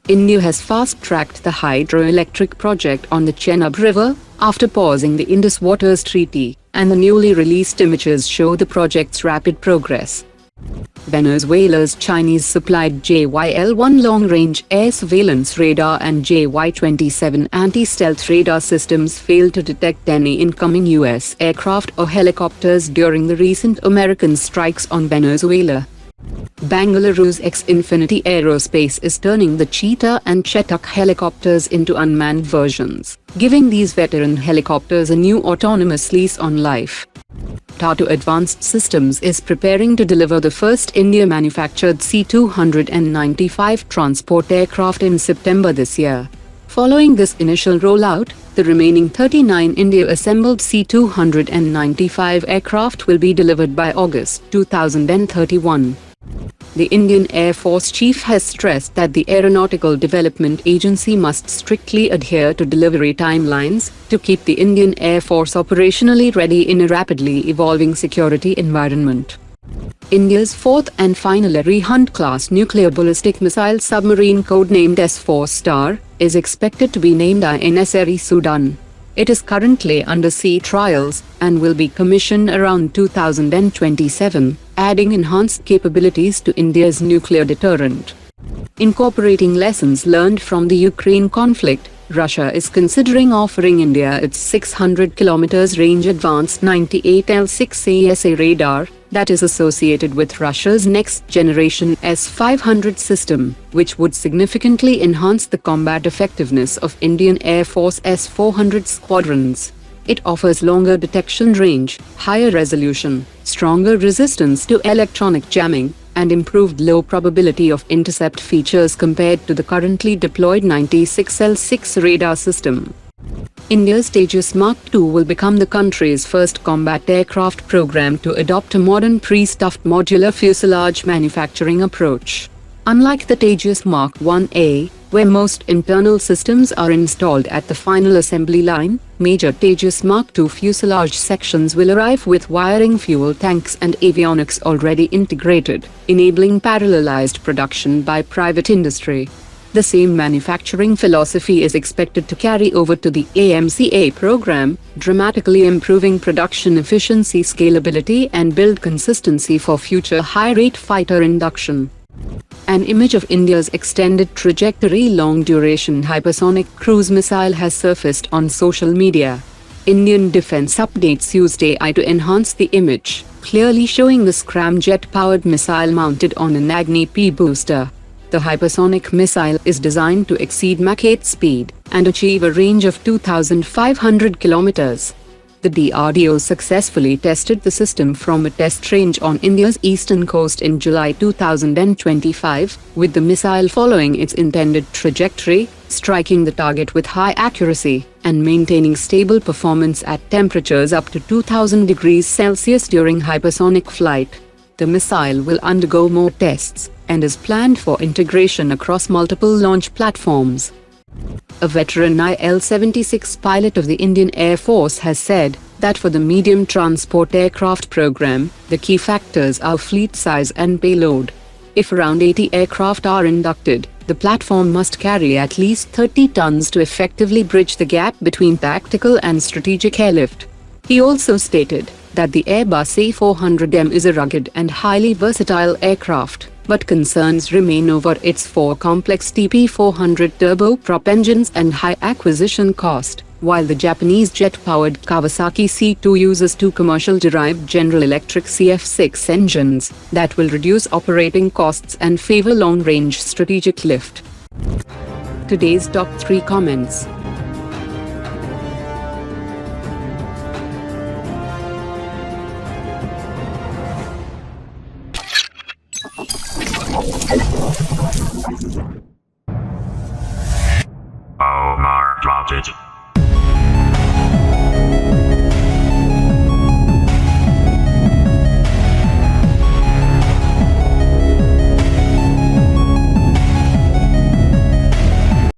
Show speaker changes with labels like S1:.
S1: India has fast-tracked the hydroelectric project on the Chenab River, after pausing the Indus Waters Treaty, and the newly released images show the project's rapid progress. Venezuela's Chinese-supplied JYL-1 long-range air surveillance radar and JY-27 anti-stealth radar systems failed to detect any incoming U.S. aircraft or helicopters during the recent American strikes on Venezuela. Bengaluru's Xinfiniti Aerospace is turning the Cheetah and Chetak helicopters into unmanned versions, giving these veteran helicopters a new autonomous lease on life. Tata Advanced Systems is preparing to deliver the first India-manufactured C-295 transport aircraft in September this year. Following this initial rollout, the remaining 39 India-assembled C-295 aircraft will be delivered by August 2031. The Indian Air Force Chief has stressed that the Aeronautical Development Agency must strictly adhere to delivery timelines to keep the Indian Air Force operationally ready in a rapidly evolving security environment. India's fourth and final Arihant-Class nuclear ballistic missile submarine codenamed S-4 Star is expected to be named INS Arisudan. It is currently under sea trials and will be commissioned around 2027, adding enhanced capabilities to India's nuclear deterrent. Incorporating lessons learned from the Ukraine conflict, Russia is considering offering India its 600 km range advanced 98L6 radar that is associated with Russia's next-generation S-500 system, which would significantly enhance the combat effectiveness of Indian Air Force S-400 squadrons. It offers longer detection range, higher resolution, stronger resistance to electronic jamming, and improved low probability of intercept features compared to the currently deployed 96L6 radar system. India's Tejas Mk2 will become the country's first combat aircraft program to adopt a modern pre-stuffed modular fuselage manufacturing approach. Unlike the Tejas Mk 1A, where most internal systems are installed at the final assembly line, major Tejas Mk2 fuselage sections will arrive with wiring, fuel tanks and avionics already integrated, enabling parallelized production by private industry. The same manufacturing philosophy is expected to carry over to the AMCA program, dramatically improving production efficiency, scalability and build consistency for future high-rate fighter induction. An image of India's extended trajectory long-duration hypersonic cruise missile has surfaced on social media. Indian Defence Updates used AI to enhance the image, clearly showing the scramjet-powered missile mounted on an Agni-P booster. The hypersonic missile is designed to exceed Mach 8 speed and achieve a range of 2,500 kilometers. The DRDO successfully tested the system from a test range on India's eastern coast in July 2025, with the missile following its intended trajectory, striking the target with high accuracy, and maintaining stable performance at temperatures up to 2000 degrees Celsius during hypersonic flight. The missile will undergo more tests and is planned for integration across multiple launch platforms. A veteran IL-76 pilot of the Indian Air Force has said that for the medium transport aircraft program, the key factors are fleet size and payload. If around 80 aircraft are inducted, the platform must carry at least 30 tons to effectively bridge the gap between tactical and strategic airlift. He also stated that the Airbus A400M is a rugged and highly versatile aircraft, but concerns remain over its four complex TP400 turboprop engines and high acquisition cost, while the Japanese jet-powered Kawasaki C2 uses two commercial-derived General Electric CF6 engines that will reduce operating costs and favor long-range strategic lift. Today's top 3 comments.
S2: Omar dropped it.